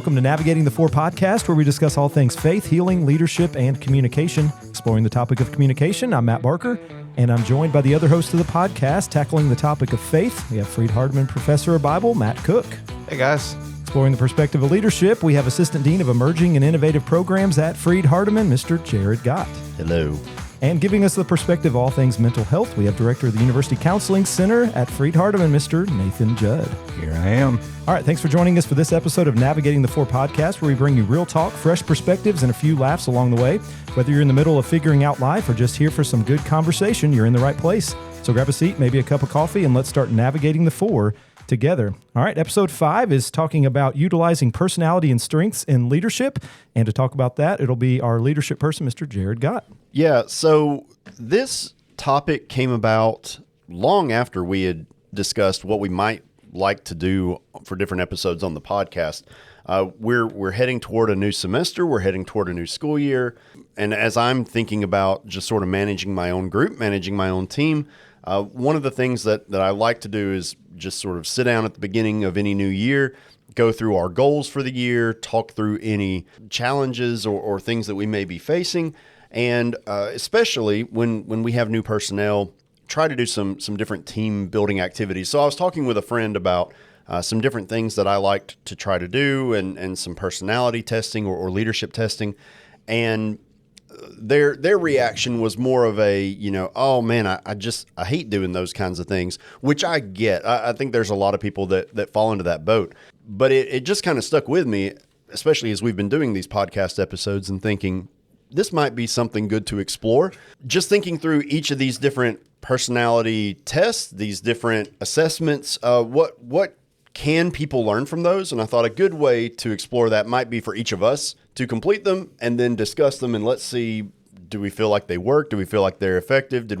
Welcome to Navigating the Four podcast, where we discuss all things faith, healing, leadership, and communication. Exploring the topic of communication, I'm Matt Barker, and I'm joined by the other host of the podcast, tackling the topic of faith. We have Freed Hardeman, Professor of Bible, Matt Cook. Hey, guys. Exploring the perspective of leadership, we have Assistant Dean of Emerging and Innovative Programs at Freed Hardeman, Mr. Jared Gott. Hello. And giving us the perspective of all things mental health, we have Director of the University Counseling Center at Freed Hardeman, Mr. Nathan Judd. Here I am. All right, thanks for joining us for this episode of Navigating the Four podcast, where we bring you real talk, fresh perspectives, and a few laughs along the way. Whether you're in the middle of figuring out life or just here for some good conversation, you're in the right place. So grab a seat, maybe a cup of coffee, and let's start navigating the four together. All right, episode 5 is talking about utilizing personality and strengths in leadership. And to talk about that, it'll be our leadership person, Mr. Jared Gott. Yeah, so this topic came about long after we had discussed what we might like to do for different episodes on the podcast. We're heading toward a new semester. We're heading toward a new school year. And as I'm thinking about just sort of managing my own group, managing my own team, one of the things that I like to do is just sort of sit down at the beginning of any new year, go through our goals for the year, talk through any challenges or things that we may be facing. And especially when we have new personnel, try to do some different team building activities. So I was talking with a friend about some different things that I liked to try to do and some personality testing or leadership testing. And their reaction was more of a, oh man, I hate doing those kinds of things, which I get. I think there's a lot of people that fall into that boat. But it just kind of stuck with me, especially as we've been doing these podcast episodes and thinking, this might be something good to explore. Just thinking through each of these different personality tests, these different assessments, what can people learn from those? And I thought a good way to explore that might be for each of us to complete them and then discuss them, and let's see, do we feel like they work? Do we feel like they're effective?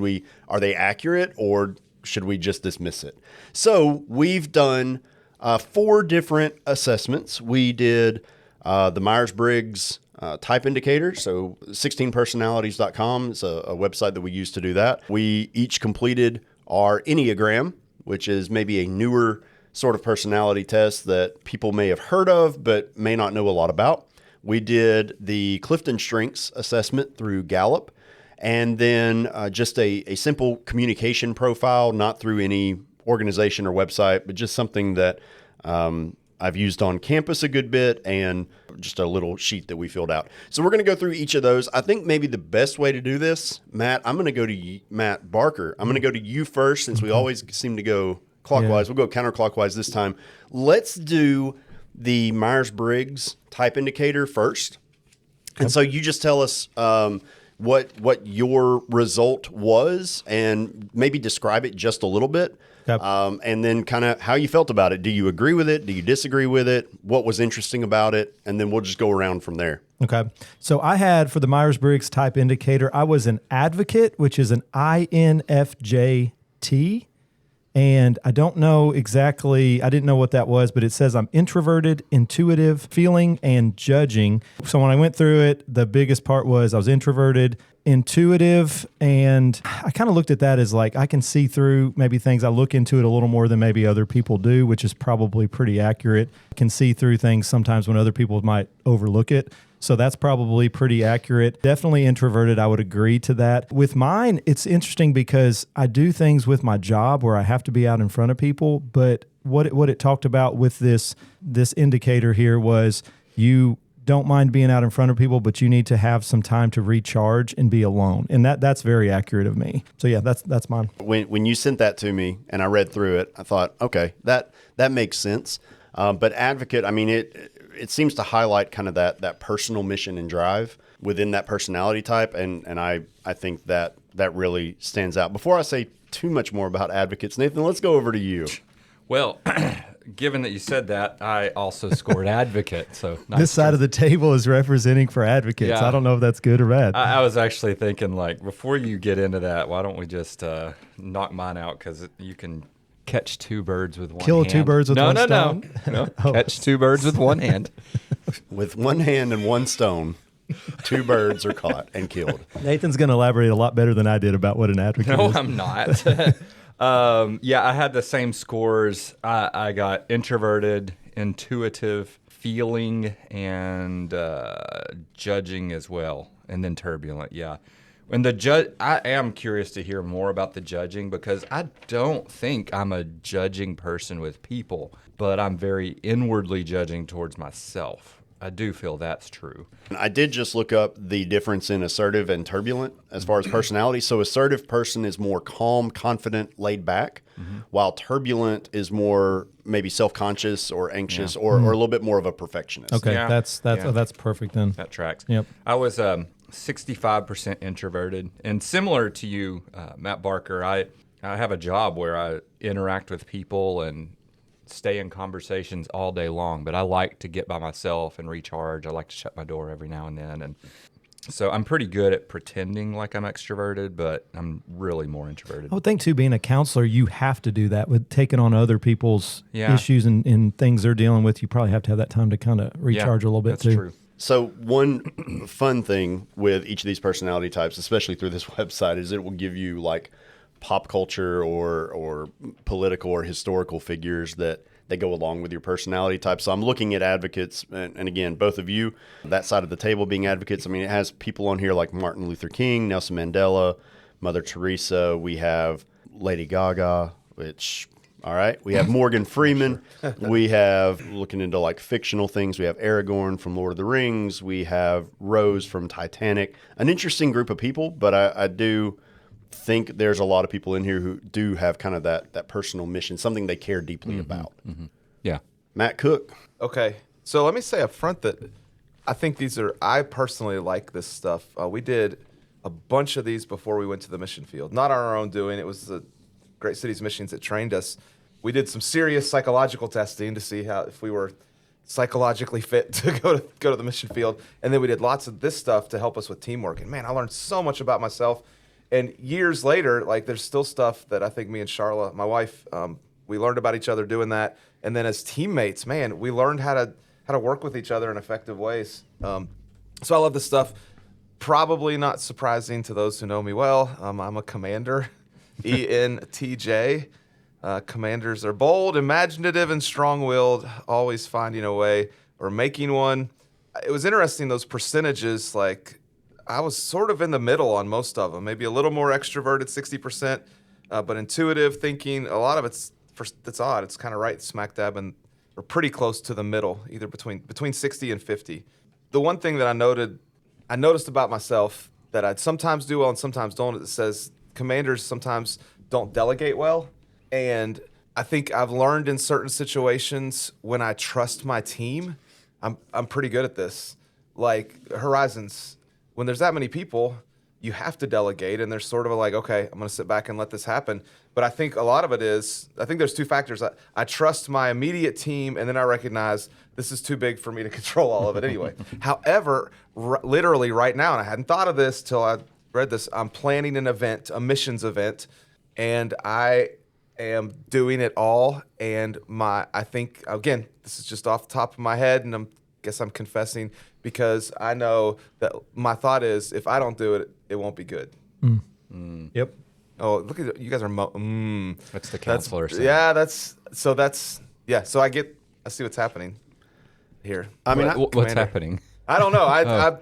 Are they accurate, or should we just dismiss it? So we've done 4 different assessments. We did the Myers-Briggs type indicator. So 16personalities.com is a website that we use to do that. We each completed our Enneagram, which is maybe a newer sort of personality test that people may have heard of, but may not know a lot about. We did the Clifton Strengths assessment through Gallup, and then just a simple communication profile, not through any organization or website, but just something that I've used on campus a good bit, and just a little sheet that we filled out. So we're going to go through each of those. I think maybe the best way to do this, Matt, I'm going to go to you, Matt Barker. I'm going to go to you first, since we always seem to go clockwise. Yeah. We'll go counterclockwise this time. Let's do the Myers-Briggs type indicator first. And so you just tell us what your result was, and maybe describe it just a little bit. Yep. And then kind of how you felt about it. Do you agree with it? Do you disagree with it? What was interesting about it? And then we'll just go around from there. Okay. So I had, for the Myers-Briggs type indicator, I was an advocate, which is an INFJT. And I don't know exactly, I didn't know what that was, but it says I'm introverted, intuitive, feeling, and judging. So when I went through it, the biggest part was I was introverted, intuitive, and I kind of looked at that as like I can see through maybe things. I look into it a little more than maybe other people do, which is probably pretty accurate. I can see through things sometimes when other people might overlook it. So that's probably pretty accurate. Definitely introverted. I would agree to that. With mine, it's interesting because I do things with my job where I have to be out in front of people. But what it talked about with this indicator here was you don't mind being out in front of people, but you need to have some time to recharge and be alone. And that's very accurate of me. So yeah, that's mine. When you sent that to me and I read through it, I thought, okay, that makes sense. But advocate, I mean, it seems to highlight kind of that personal mission and drive within that personality type. And I think that really stands out. Before I say too much more about advocates, Nathan, let's go over to you. Well, given that you said that, I also scored advocate. So nice. This side of the table is representing for advocates. Yeah. I don't know if that's good or bad. I was actually thinking, like, before you get into that, why don't we just knock mine out? Because you can catch 2 birds with one hand. Kill 2 birds with one stone? No. Oh. Catch 2 birds with one hand. With one hand and one stone, 2 birds are caught and killed. Nathan's going to elaborate a lot better than I did about what an advocate is. No, I'm not. Yeah, I had the same scores. I got introverted, intuitive, feeling and judging as well, and then turbulent. Yeah. And I am curious to hear more about the judging, because I don't think I'm a judging person with people, but I'm very inwardly judging towards myself. I do feel that's true. I did just look up the difference in assertive and turbulent as far as personality. So assertive person is more calm, confident, laid back, while turbulent is more maybe self-conscious or anxious or a little bit more of a perfectionist. Okay, Yeah. that's perfect then. That tracks. Yep. I was 65% introverted, and similar to you, Matt Barker, I have a job where I interact with people and stay in conversations all day long, but I like to get by myself and recharge. I like to shut my door every now and then, and so I'm pretty good at pretending like I'm extroverted, but I'm really more introverted. I would think too, being a counselor, you have to do that with taking on other people's issues and things they're dealing with. You probably have to have that time to kind of recharge a little bit that's too. True. So one fun thing with each of these personality types, especially through this website, is it will give you like pop culture or political or historical figures that go along with your personality type. So I'm looking at advocates, and again, both of you, that side of the table being advocates. I mean, it has people on here like Martin Luther King, Nelson Mandela, Mother Teresa. We have Lady Gaga, which, all right. We have Morgan Freeman. We have, looking into like fictional things, we have Aragorn from Lord of the Rings. We have Rose from Titanic. An interesting group of people, but I do think there's a lot of people in here who do have kind of that personal mission, something they care deeply about. Yeah. Matt Cook. Okay, so let me say up front that I think I personally like this stuff. We did a bunch of these before we went to the mission field. Not on our own doing. It was the Great Cities Missions that trained us. We did some serious psychological testing to see if we were psychologically fit to go to the mission field. And then we did lots of this stuff to help us with teamwork. And man, I learned so much about myself. And years later, like there's still stuff that I think me and Charla, my wife, we learned about each other doing that. And then as teammates, man, we learned how to work with each other in effective ways. So I love this stuff. Probably not surprising to those who know me well. I'm a commander, ENTJ. Commanders are bold, imaginative, and strong-willed, always finding a way or making one. It was interesting, those percentages, like I was sort of in the middle on most of them, maybe a little more extroverted, 60%, but intuitive thinking, a lot of it's odd. It's kind of right smack dab or pretty close to the middle, either between 60 and 50. The one thing that I noticed about myself that I'd sometimes do well and sometimes don't, it says commanders sometimes don't delegate well. And I think I've learned in certain situations when I trust my team, I'm pretty good at this. Like Horizons, when there's that many people, you have to delegate, and there's sort of okay, I'm going to sit back and let this happen. But I think a lot of it is, I think there's two factors. I trust my immediate team, and then I recognize this is too big for me to control all of it anyway. However, literally right now, and I hadn't thought of this till I read this, I'm planning an event, a missions event, and I am doing it all. And I think, again, this is just off the top of my head, and I guess I'm confessing, because I know that my thought is if I don't do it, it won't be good. Yep. Oh, look at you guys are. That's the counselor. saying. Yeah, so I see what's happening here. I mean, what's happening? I don't know.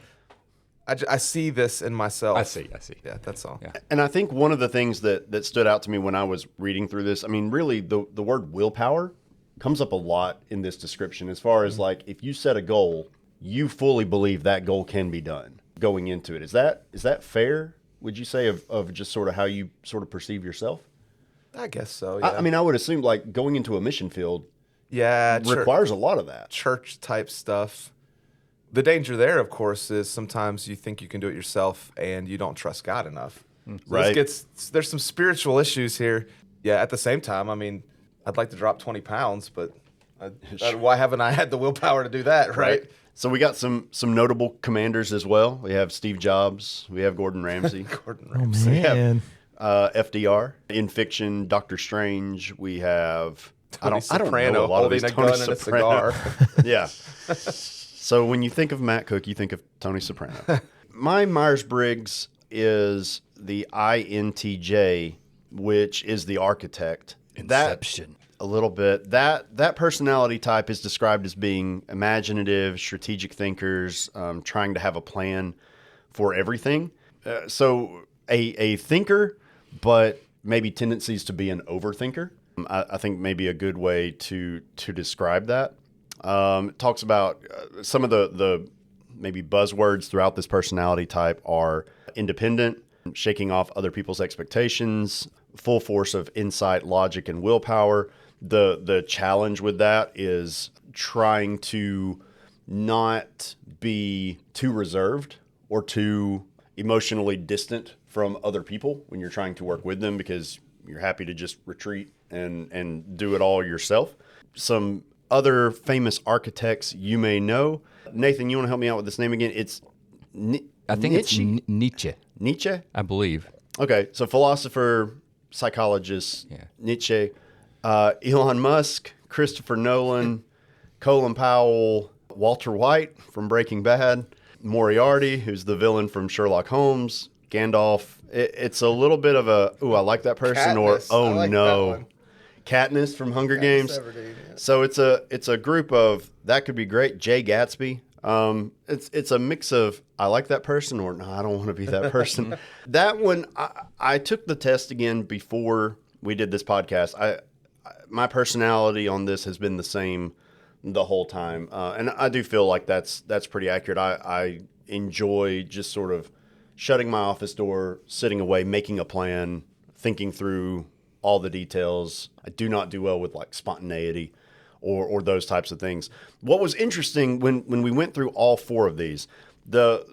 I see this in myself. I see. Yeah, that's all. Yeah. and I think one of the things that stood out to me when I was reading through this, I mean, really the word willpower comes up a lot in this description as far as like, if you set a goal, you fully believe that goal can be done going into it. Is that fair? Would you say of just sort of how you sort of perceive yourself? I guess so. Yeah. I mean, I would assume like going into a mission field requires a lot of that. Church type stuff. The danger there, of course, is sometimes you think you can do it yourself and you don't trust God enough. So Right. There's some spiritual issues here. Yeah, at the same time, I mean, I'd like to drop 20 pounds, but why haven't I had the willpower to do that, right? So we got some notable commanders as well. We have Steve Jobs. We have Gordon Ramsay. Gordon Oh, Ramsay. man. FDR. In fiction, Doctor Strange. We have I don't know Soprano a lot of these. holding a gun and a cigar. Yeah. So when you think of Matt Cook, you think of Tony Soprano. My Myers-Briggs is the INTJ, which is the architect. Inception. a little bit. That personality type is described as being imaginative, strategic thinkers, trying to have a plan for everything. So a thinker, but maybe tendencies to be an overthinker. I think maybe a good way to describe that. It talks about some of the maybe buzzwords throughout this personality type are independent, shaking off other people's expectations, full force of insight, logic, and willpower. The challenge with that is trying to not be too reserved or too emotionally distant from other people when you're trying to work with them, because you're happy to just retreat and do it all yourself. Some other famous architects you may know. Nathan, you want to help me out with this name again? It's I think it's Nietzsche. Nietzsche? I believe. Okay, so philosopher, psychologist, Yeah. Nietzsche, Elon Musk, Christopher Nolan, Colin Powell, Walter White from Breaking Bad, Moriarty, who's the villain from Sherlock Holmes, Gandalf. It's a little bit of a, ooh, I like that person, Katniss. or, oh I like that no. one. Katniss from Hunger Katniss Games. Everdeen, yeah. So it's a group of, that could be great. Jay Gatsby. It's a mix of, I like that person, or no, I don't want to be that person. That one, I took the test again before we did this podcast. My personality on this has been the same the whole time. And I do feel like that's pretty accurate. I enjoy just sort of shutting my office door, sitting away, making a plan, thinking through all the details. I do not do well with like spontaneity or those types of things. What was interesting when we went through all four of these, the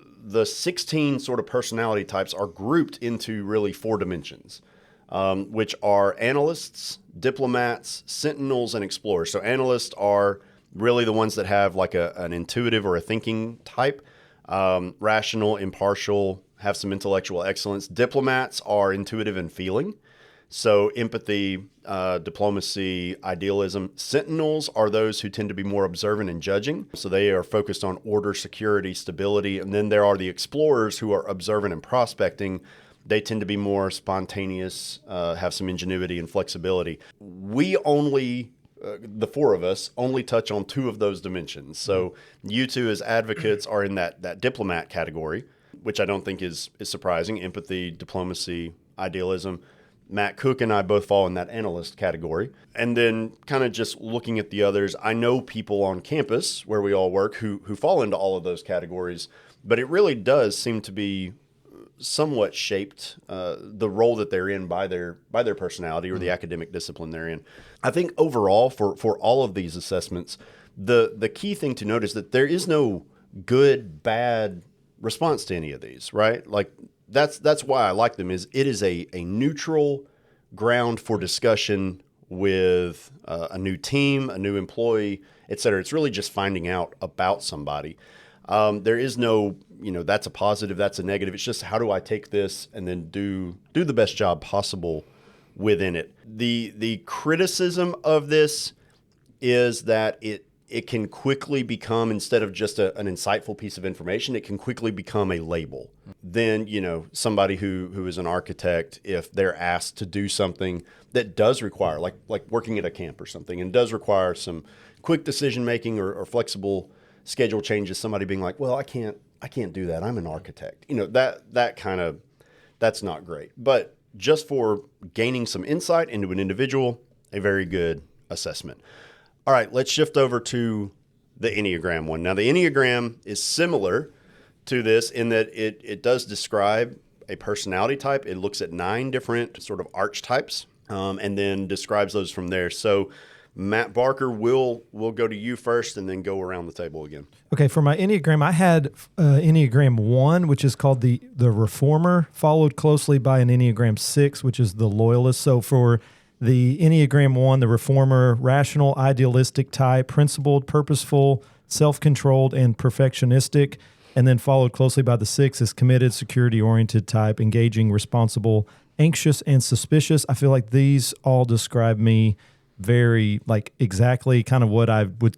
16 sort of personality types are grouped into really four dimensions, which are analysts, diplomats, sentinels, and explorers. So analysts are really the ones that have like an intuitive or a thinking type, rational, impartial, have some intellectual excellence. Diplomats are intuitive and feeling. So empathy, diplomacy, idealism. Sentinels are those who tend to be more observant and judging. So they are focused on order, security, stability. And then there are the explorers who are observant and prospecting. They tend to be more spontaneous, have some ingenuity and flexibility. We only, the four of us, only touch on two of those dimensions. So you two as advocates are in that diplomat category, which I don't think is surprising. Empathy, diplomacy, idealism. Matt Cook and I both fall in that analyst category. And then kind of just looking at the others, I know people on campus where we all work who fall into all of those categories, but it really does seem to be somewhat shaped, the role that they're in by their personality or the academic discipline they're in. I think overall for all of these assessments, the key thing to note is that there is no good, bad response to any of these, right? Like that's why I like them, is it is a neutral ground for discussion with a new team, a new employee, et cetera. It's really just finding out about somebody. There is no, that's a positive, that's a negative. It's just, how do I take this and then do the best job possible within it? The criticism of this is that it can quickly become, instead of just an insightful piece of information, it can quickly become a label. Then, somebody who is an architect, if they're asked to do something that does require, like working at a camp or something, and does require some quick decision making or flexible schedule changes, somebody being like, well, I can't do that. I'm an architect. That's not great. But just for gaining some insight into an individual, a very good assessment. All right, let's shift over to the Enneagram one. Now, the Enneagram is similar to this in that it does describe a personality type. It looks at 9 different sort of archetypes, and then describes those from there. So, Matt Barker, we'll go to you first and then go around the table again. Okay, for my Enneagram, I had Enneagram 1, which is called the Reformer, followed closely by an Enneagram 6, which is the Loyalist. So for the Enneagram 1, the Reformer, rational, idealistic type, principled, purposeful, self-controlled, and perfectionistic. And then followed closely by the 6 is committed, security-oriented type, engaging, responsible, anxious, and suspicious. I feel like these all describe me very, exactly kind of what I would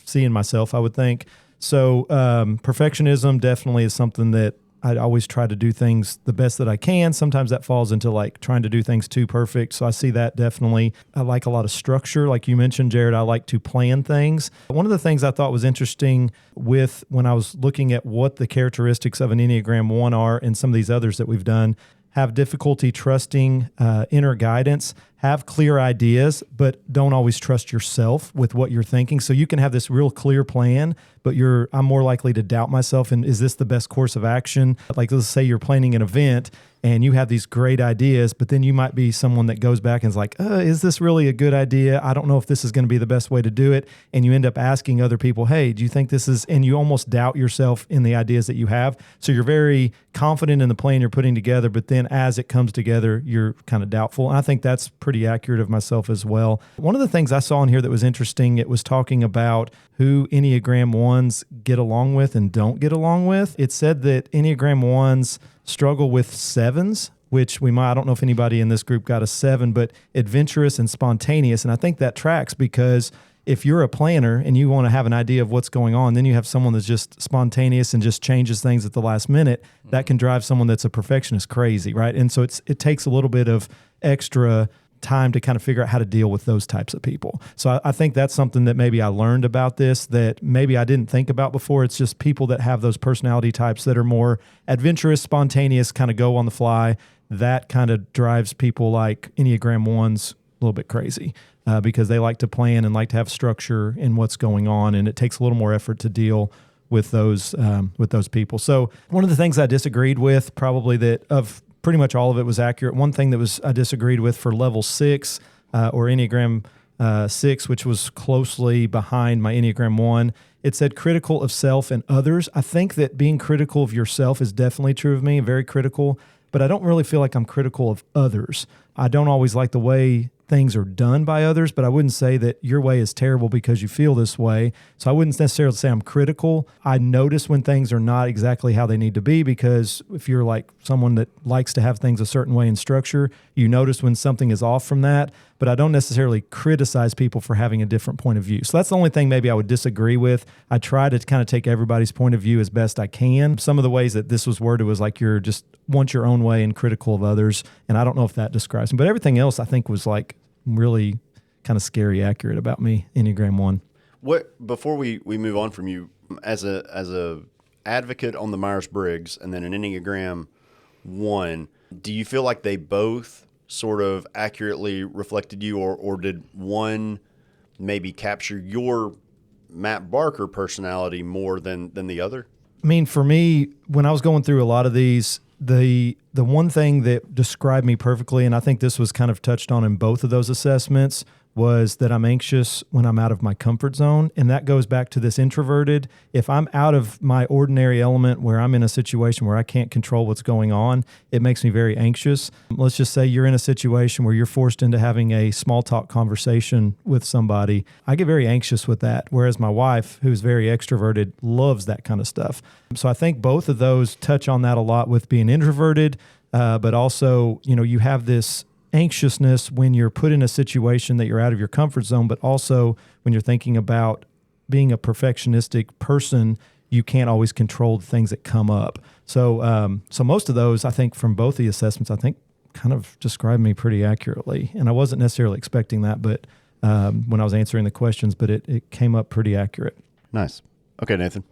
see in myself, I would think. So perfectionism definitely is something that I always try to do things the best that I can. Sometimes that falls into like trying to do things too perfect. So I see that definitely. I like a lot of structure. Like you mentioned, Jared, I like to plan things. One of the things I thought was interesting with when I was looking at what the characteristics of an Enneagram 1 are and some of these others that we've done, have difficulty trusting inner guidance, have clear ideas, but don't always trust yourself with what you're thinking. So you can have this real clear plan, but I'm more likely to doubt myself. And is this the best course of action? Like, let's say you're planning an event and you have these great ideas, but then you might be someone that goes back and is like, is this really a good idea? I don't know if this is going to be the best way to do it. And you end up asking other people, hey, do you think this is, and you almost doubt yourself in the ideas that you have. So you're very confident in the plan you're putting together, but then as it comes together, you're kind of doubtful. And I think that's pretty accurate of myself as well. One of the things I saw in here that was interesting, it was talking about who Enneagram 1s get along with and don't get along with. It said that Enneagram 1s struggle with 7s, which I don't know if anybody in this group got a 7, but adventurous and spontaneous. And I think that tracks because if you're a planner and you want to have an idea of what's going on, then you have someone that's just spontaneous and just changes things at the last minute. That can drive someone that's a perfectionist crazy, right? And so it takes a little bit of extra time to kind of figure out how to deal with those types of people. So I think that's something that maybe I learned about this that maybe I didn't think about before. It's just people that have those personality types that are more adventurous, spontaneous, kind of go on the fly. That kind of drives people like Enneagram 1s a little bit crazy because they like to plan and like to have structure in what's going on. And it takes a little more effort to deal with those people. So one of the things I disagreed with, probably that of pretty much all of it was accurate. One thing that I disagreed with for level 6 or Enneagram 6, which was closely behind my Enneagram 1, it said critical of self and others. I think that being critical of yourself is definitely true of me, very critical, but I don't really feel like I'm critical of others. I don't always like the way things are done by others, but I wouldn't say that your way is terrible because you feel this way. So I wouldn't necessarily say I'm critical. I notice when things are not exactly how they need to be, because if you're like someone that likes to have things a certain way in structure, you notice when something is off from that, but I don't necessarily criticize people for having a different point of view. So that's the only thing maybe I would disagree with. I try to kind of take everybody's point of view as best I can. Some of the ways that this was worded was like you're just want your own way and critical of others, and I don't know if that describes me, but everything else I think was like really kind of scary accurate about me, Enneagram 1. What before we move on from you, as a advocate on the Myers-Briggs and then an Enneagram 1, do you feel like they both sort of accurately reflected you, or did one maybe capture your Matt Barker personality more than the other? I mean, for me, when I was going through a lot of these, the one thing that described me perfectly, and I think this was kind of touched on in both of those assessments, was that I'm anxious when I'm out of my comfort zone. And that goes back to this introverted. If I'm out of my ordinary element where I'm in a situation where I can't control what's going on, it makes me very anxious. Let's just say you're in a situation where you're forced into having a small talk conversation with somebody. I get very anxious with that. Whereas my wife, who's very extroverted, loves that kind of stuff. So I think both of those touch on that a lot with being introverted, but also, you have this anxiousness when you're put in a situation that you're out of your comfort zone, but also when you're thinking about being a perfectionistic person, you can't always control the things that come up. So most of those, I think, from both the assessments, I think kind of described me pretty accurately. And I wasn't necessarily expecting that, but when I was answering the questions, but it came up pretty accurate. Nice. Okay, Nathan.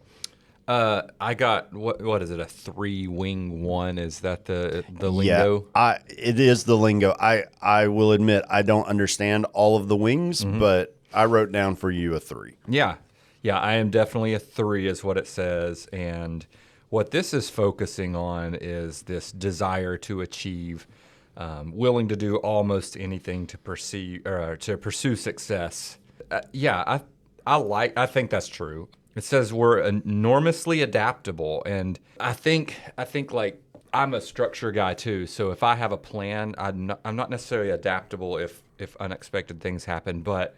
I got what is it? A 3-wing 1? Is that the lingo? Yeah, it is the lingo. I will admit I don't understand all of the wings, but I wrote down for you a 3. Yeah, I am definitely a 3, is what it says. And what this is focusing on is this desire to achieve, willing to do almost anything to pursue success. I think that's true. It says we're enormously adaptable, and I think like I'm a structure guy too. So if I have a plan, I'm not necessarily adaptable if unexpected things happen, but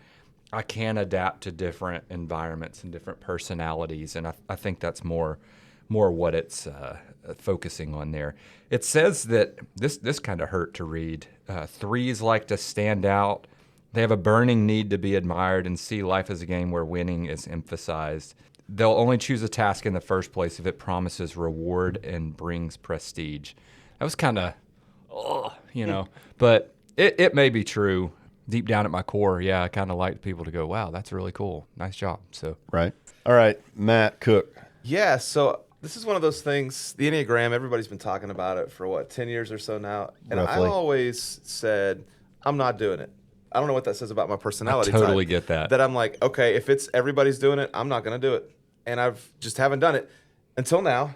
I can adapt to different environments and different personalities, and I think that's more what it's focusing on there. It says that this kind of hurt to read. 3s like to stand out. They have a burning need to be admired and see life as a game where winning is emphasized. they'll only choose a task in the first place if it promises reward and brings prestige. That was kind of, but it may be true. Deep down at my core, yeah, I kind of like people to go, wow, that's really cool. Nice job. So Right. All right, Matt Cook. Yeah, so this is one of those things, the Enneagram, everybody's been talking about it for 10 years or so now. And Roughly. I always said, I'm not doing it. I don't know what that says about my personality I totally type. get that. That I'm like, okay, if it's everybody's doing it, I'm not going to do it. And I've just haven't done it until now.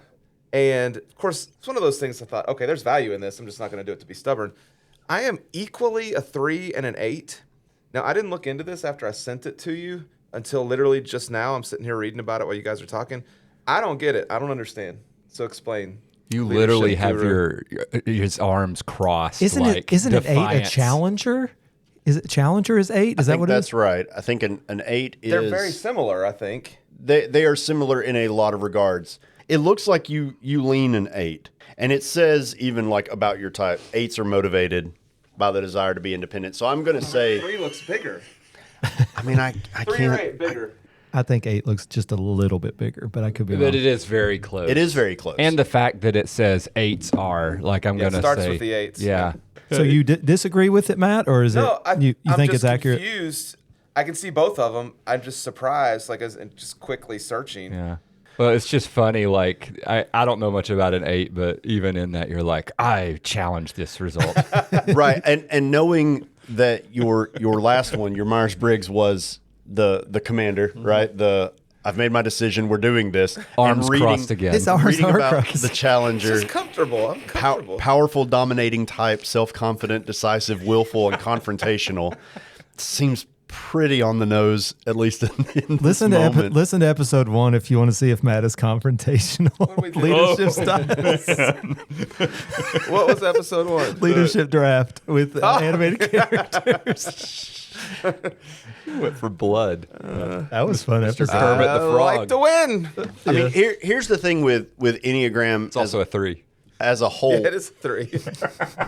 And of course, it's one of those things I thought, okay, there's value in this. I'm just not going to do it to be stubborn. I am equally a 3 and an 8. Now, I didn't look into this after I sent it to you until literally just now. I'm sitting here reading about it while you guys are talking. I don't get it. I don't understand. So explain. you Leadership literally have guru. his arms crossed. Isn't like isn't an 8 a defiance. challenger? Is it challenger is 8? Is I that think what it that's is? right. I think an 8 is. They're very similar, I think. They are similar in a lot of regards. It looks like you lean an 8, and it says even like about your type, 8s are motivated by the desire to be independent. So I'm going to say, 3 looks bigger. I mean, I 3 can't. or 8 bigger. I think 8 looks just a little bit bigger, but I could be But wrong. it is very close. It is very close. And the fact that it says 8s are, like I'm Yeah, going it to starts say. with the 8s. Yeah. So you disagree with it, Matt, or is No, you I'm think just it's accurate? confused. I can see both of them. I'm just surprised, just quickly searching. Yeah. Well, it's just funny. Like, I don't know much about an 8, but even in that, you're like, I challenge this result. Right, and knowing that your last one, your Myers-Briggs, was the commander, right? I've made my decision. We're doing this. Arms and crossed again. His arms Reading are about crossed. the challenger, It's comfortable. I'm comfortable. powerful, dominating type, self-confident, decisive, willful, and confrontational, seems pretty on the nose, at least in this moment. Listen to episode 1 if you want to see if Matt is confrontational. we doing? Leadership styles. What was episode 1? Leadership draft with animated characters. Went for blood. That was fun episode. Kermit the I Frog. like to win. I mean, here's the thing with Enneagram It's also a 3. as a whole, It is 3.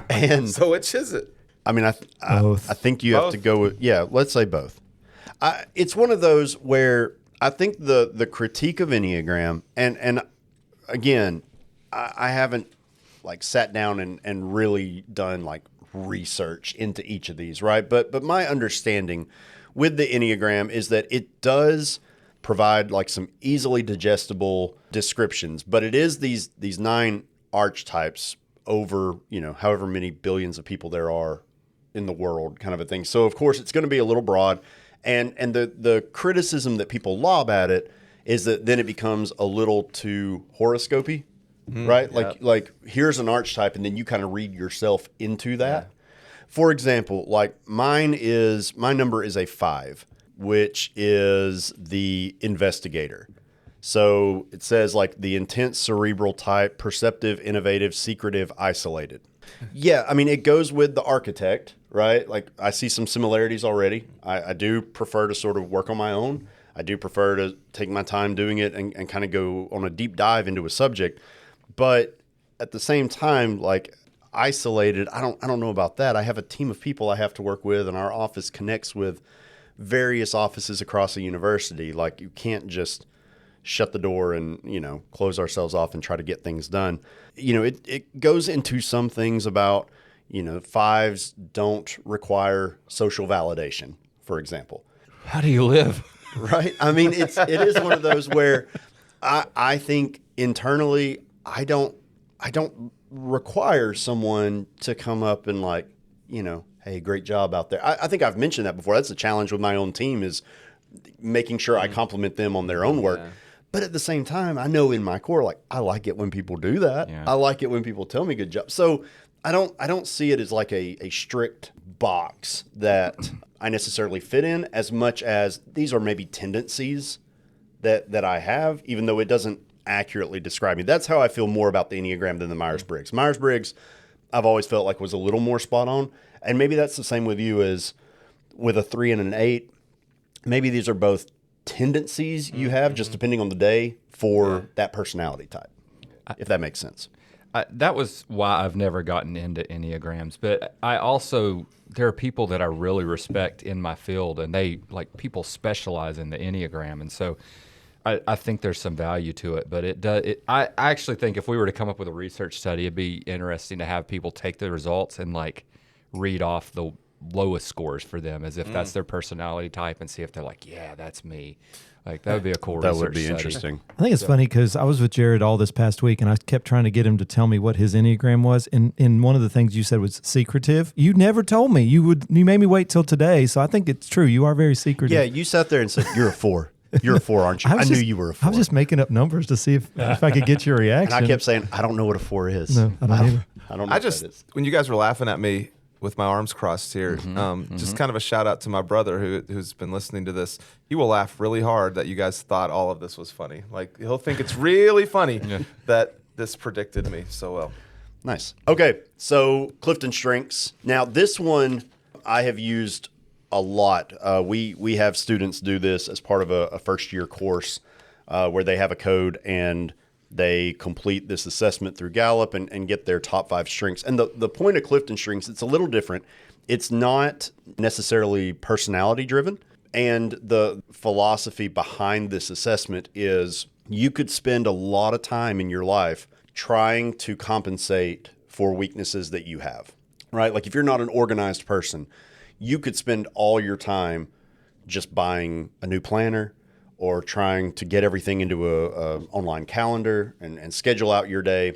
and So which is it? I mean, I Both. think you have Both? to go with, let's say both. It's one of those where I think the critique of Enneagram, and again, I haven't like sat down and really done like research into each of these, right? But my understanding with the Enneagram is that it does provide like some easily digestible descriptions, but it is these 9 archetypes over, however many billions of people there are in the world, kind of a thing. So of course it's going to be a little broad, and the criticism that people lob at it is that then it becomes a little too horoscopy, right? Like here's an archetype, and then you kind of read yourself into that. For example, like my number is a 5, which is the investigator. So it says like the intense cerebral type, perceptive, innovative, secretive, isolated. Yeah, I mean, it goes with the architect, right? Like I see some similarities already. I do prefer to sort of work on my own. I do prefer to take my time doing it and kind of go on a deep dive into a subject. But at the same time, like isolated, I don't know about that. I have a team of people I have to work with, and our office connects with various offices across the university. Like you can't just shut the door and, close ourselves off and try to get things done. It goes into some things about, 5s don't require social validation, for example. How do you live? Right? I mean, it is one of those where I think internally I don't require someone to come up and like, hey, great job out there. I think I've mentioned that before. That's a challenge with my own team, is making sure I compliment them on their own work. Yeah. But at the same time, I know in my core, like I like it when people do that. Yeah. I like it when people tell me good job. So I don't see it as like a strict box that I necessarily fit in, as much as these are maybe tendencies that I have, even though it doesn't accurately describe me. That's how I feel more about the Enneagram than the Myers-Briggs. Myers-Briggs, I've always felt like was a little more spot on. And maybe that's the same with you, as with a 3 and an 8. Maybe these are both tendencies you have, just depending on the day, for that personality type, if that makes sense. That was why I've never gotten into Enneagrams. But there are people that I really respect in my field, and people specialize in the Enneagram. And so I think there's some value to it, but I actually think if we were to come up with a research study, it'd be interesting to have people take the results and like read off the lowest scores for them as if that's their personality type and see if they're like, yeah, that's me. Like that would be a cool That research would be study. interesting. I think it's funny because I was with Jared all this past week, and I kept trying to get him to tell me what his Enneagram was. And one of the things you said was secretive. You never told me. You made me wait till today. So I think it's true. You are very secretive. Yeah, you sat there and said, "You're a 4. You're a 4, aren't you?" I knew you were a 4. I was just making up numbers to see if I could get your reaction. And I kept saying, "I don't know what a 4 is." No, I don't either. I don't know. I what just, that is. when you guys were laughing at me with my arms crossed here, just kind of a shout out to my brother who's been listening to this. He will laugh really hard that you guys thought all of this was funny. Like he'll think it's really funny that this predicted me so well. Nice. Okay, so Clifton Strengths. Now this one I have used a lot. We have students do this as part of a first year course where they have a code and they complete this assessment through Gallup and get their top 5 strengths. And the point of Clifton Strengths, it's a little different. It's not necessarily personality driven. And the philosophy behind this assessment is you could spend a lot of time in your life trying to compensate for weaknesses that you have, right? Like if you're not an organized person, you could spend all your time just buying a new planner or trying to get everything into a online calendar and schedule out your day.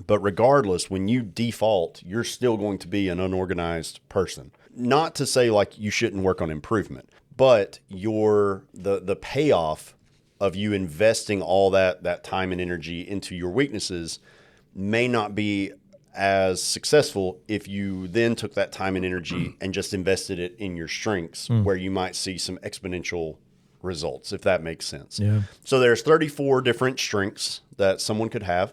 But regardless, when you default, you're still going to be an unorganized person. Not to say like you shouldn't work on improvement, but the payoff of you investing all that time and energy into your weaknesses may not be as successful if you then took that time and energy and just invested it in your strengths, where you might see some exponential results, if that makes sense. Yeah. So there's 34 different strengths that someone could have.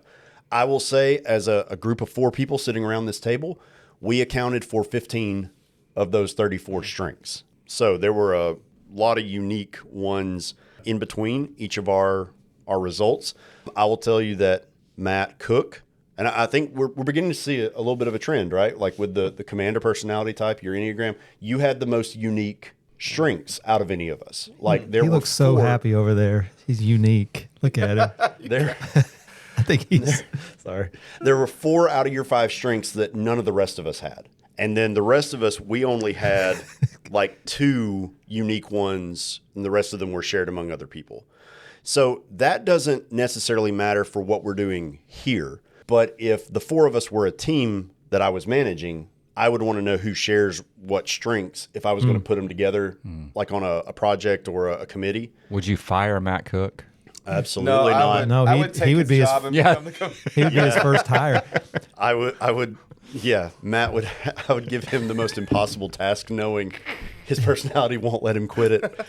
I will say, as a group of 4 people sitting around this table, we accounted for 15 of those 34 strengths. So there were a lot of unique ones in between each of our results. I will tell you that Matt Cook, and I think we're beginning to see a little bit of a trend, right? Like with the commander personality type, your Enneagram, you had the most unique strengths out of any of us. Like there He were looks so 4 happy over there. He's unique. Look at him. There, I think he's sorry. There were 4 out of your 5 strengths that none of the rest of us had. And then the rest of us, we only had like 2 unique ones, and the rest of them were shared among other people. So that doesn't necessarily matter for what we're doing here. But if the 4 of us were a team that I was managing, I would want to know who shares what strengths if I was going to put them together, like on a project or a committee. Would you fire Matt Cook? Absolutely not. No, I he- would take he would his be his- job and Yeah. become the coach. he would be his first hire. I would, yeah, Matt would, I would give him the most impossible task, knowing his personality won't let him quit it.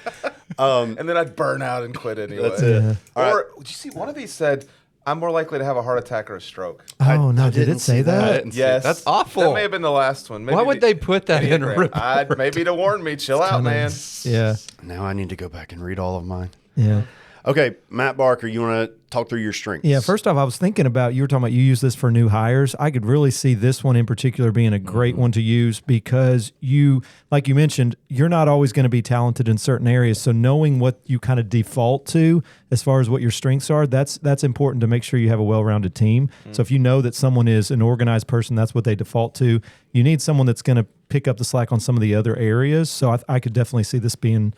And then I'd burn out and quit anyway. That's it. Yeah. All Or did you see one of these said, I'm more likely to have a heart attack or a stroke. Oh, no, I did didn't it say see that? I didn't see it. Yes. That's awful. That may have been the last one. Maybe Why would they put that in a report? Maybe to warn me. Chill out, man. Yeah. Now I need to go back and read all of mine. Yeah. Okay, Matt Barker, you want to talk through your strengths? Yeah, first off, I was thinking about, you were talking about you use this for new hires. I could really see this one in particular being a great one to use because you, like you mentioned, you're not always going to be talented in certain areas. So knowing what you kind of default to as far as what your strengths are, that's important to make sure you have a well-rounded team. So if you know that someone is an organized person, that's what they default to, you need someone that's going to pick up the slack on some of the other areas. So I could definitely see this being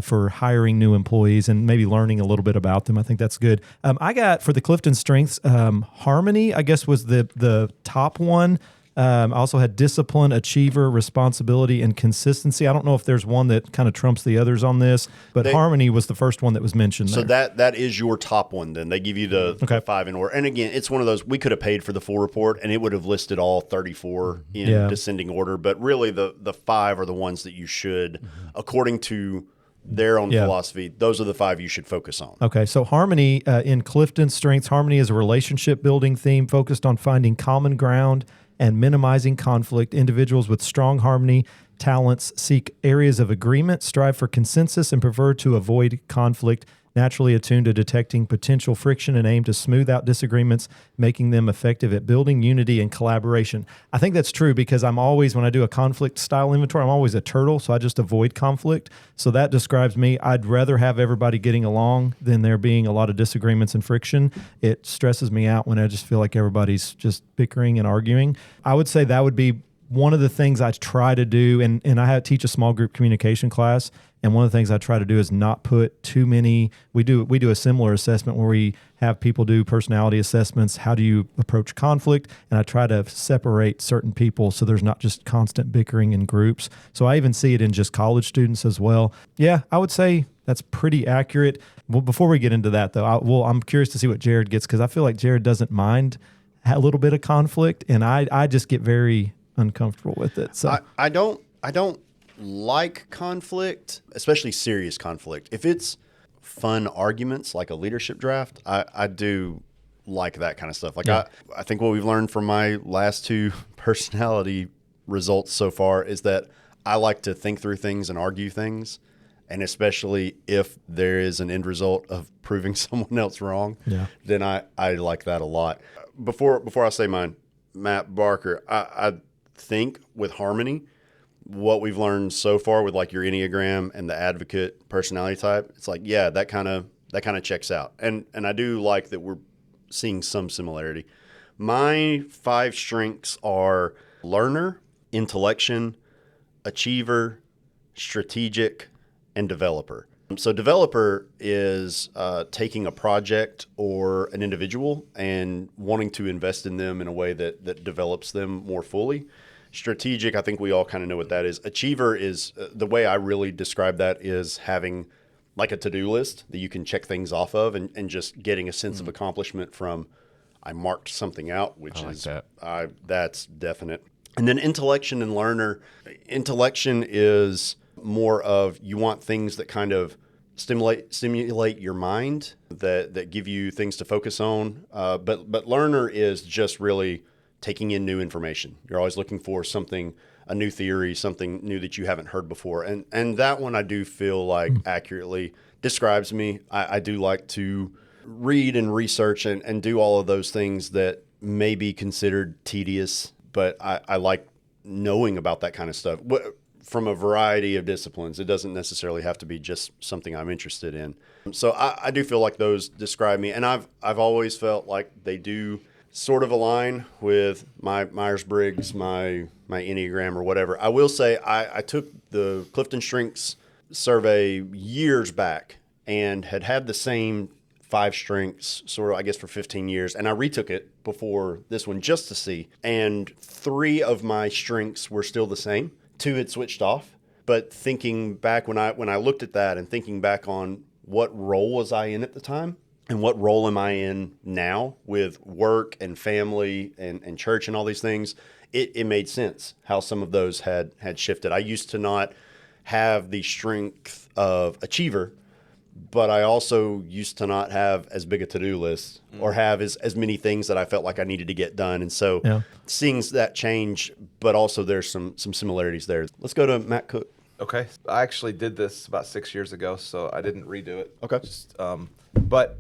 for hiring new employees and maybe learning a little bit about them. I think that's good. I got for the Clifton strengths, harmony, I guess was the top one. I also had discipline, achiever, responsibility, and consistency. I don't know if there's one that kind of trumps the others on this, but harmony was the first one that was mentioned So there. that is your top one then. They give you the 5 in order. And again, it's one of those, we could have paid for the full report and it would have listed all 34 in descending order. But really the 5 are the ones that you should, according to their own philosophy, those are the 5 you should focus on. Okay, so harmony in Clifton's strengths, harmony is a relationship building theme focused on finding common ground and minimizing conflict. Individuals with strong harmony talents seek areas of agreement, strive for consensus, and prefer to avoid conflict. naturally attuned to detecting potential friction and aim to smooth out disagreements, making them effective at building unity and collaboration. I think that's true because I'm always, when I do a conflict style inventory, I'm always a turtle, so I just avoid conflict. So that describes me. I'd rather have everybody getting along than there being a lot of disagreements and friction. It stresses me out when I just feel like everybody's just bickering and arguing. I would say that would be one of the things I try to do, and I teach a small group communication class, and one of the things I try to do is not put too many. We do a similar assessment where we have people do personality assessments. How do you approach conflict? And I try to separate certain people so there's not just constant bickering in groups. So I even see it in just college students as well. Yeah, I would say that's pretty accurate. Well, before we get into that, though, I'm curious to see what Jared gets, because I feel like Jared doesn't mind a little bit of conflict, and I just get very uncomfortable with it. So I don't like conflict, especially serious conflict. If it's fun arguments like a leadership draft, I do like that kind of stuff. Like I think what we've learned from my last two personality results so far is that I like to think through things and argue things. And especially if there is an end result of proving someone else wrong, then I like that a lot. Before I say mine, Matt Barker, I think with harmony, what we've learned so far with like your Enneagram and the advocate personality type, it's like, yeah, that kind of checks out. And I do like that we're seeing some similarity. My 5 strengths are learner, intellection, achiever, strategic, and developer. So developer is taking a project or an individual and wanting to invest in them in a way that develops them more fully. Strategic, I think we all kind of know what that is. Achiever is, the way I really describe that is having like a to-do list that you can check things off of and just getting a sense of accomplishment from, I marked something out, which that's definite. And then intellection and learner. Intellection is more of, you want things that kind of stimulate your mind, that give you things to focus on. But learner is just really taking in new information. You're always looking for something, a new theory, something new that you haven't heard before. And that one I do feel like accurately describes me. I do like to read and research and do all of those things that may be considered tedious, but I like knowing about that kind of stuff. From a variety of disciplines. It doesn't necessarily have to be just something I'm interested in. So I do feel like those describe me. And I've always felt like they do sort of align with my Myers-Briggs, my Enneagram or whatever. I will say I took the Clifton Strengths survey years back and had the same 5 strengths sort of, I guess, for 15 years. And I retook it before this one just to see. And 3 of my strengths were still the same. 2 had switched off, but thinking back when I looked at that and thinking back on what role was I in at the time and what role am I in now with work and family and church and all these things, it made sense how some of those had shifted. I used to not have the strength of achiever, but I also used to not have as big a to-do list or have as many things that I felt like I needed to get done. And so seeing that change, but also there's some similarities there. Let's go to Matt Cook. Okay. I actually did this about 6 years ago, so I didn't redo it. Okay. But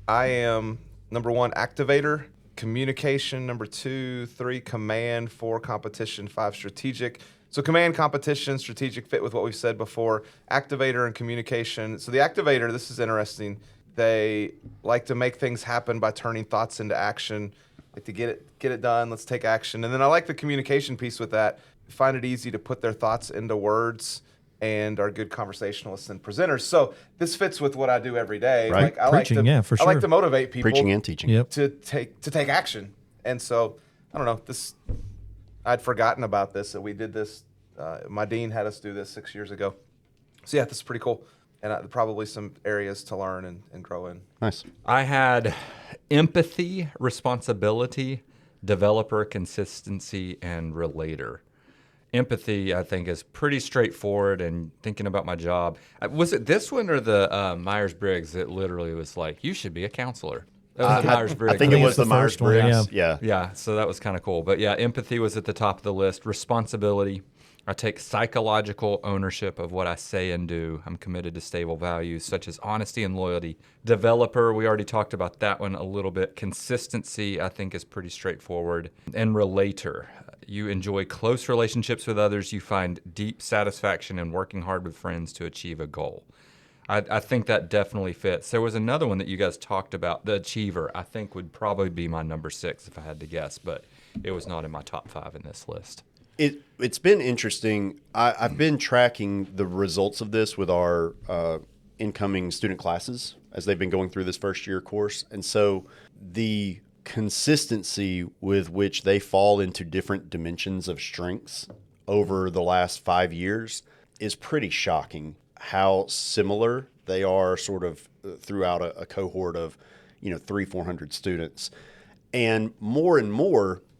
I am, number 1, activator, communication, number 2, 3, command, 4, competition, 5, strategic. So command, competition, strategic fit with what we've said before, activator and communication. So the activator, this is interesting. They like to make things happen by turning thoughts into action, like to get it done, let's take action. And then I like the communication piece with that. Find it easy to put their thoughts into words and are good conversationalists and presenters. So this fits with what I do every day. Right. Like Preaching, for sure. I like to motivate people. Preaching and teaching. Yep. To take action. And so, I don't know, I'd forgotten about this, that we did this. My dean had us do this 6 years ago. So yeah, this is pretty cool. And probably some areas to learn and grow in. Nice. I had empathy, responsibility, developer, consistency, and relator. Empathy, I think, is pretty straightforward, and thinking about my job. Was it this one or the Myers-Briggs that literally was like, you should be a counselor? That was the Myers-Briggs. I think it was the first one, Myers-Briggs. Yeah. Yeah, so that was kind of cool. But yeah, empathy was at the top of the list. Responsibility. I take psychological ownership of what I say and do. I'm committed to stable values such as honesty and loyalty. Developer, we already talked about that one a little bit. Consistency, I think, is pretty straightforward. And relator, you enjoy close relationships with others. You find deep satisfaction in working hard with friends to achieve a goal. I think that definitely fits. There was another one that you guys talked about, the achiever, I think would probably be my number 6 if I had to guess, but it was not in my top 5 in this list. It's been interesting. I've been tracking the results of this with our incoming student classes as they've been going through this first year course. And so the consistency with which they fall into different dimensions of strengths over the last 5 years is pretty shocking. How similar they are sort of throughout a cohort of, 300-400 students. And more,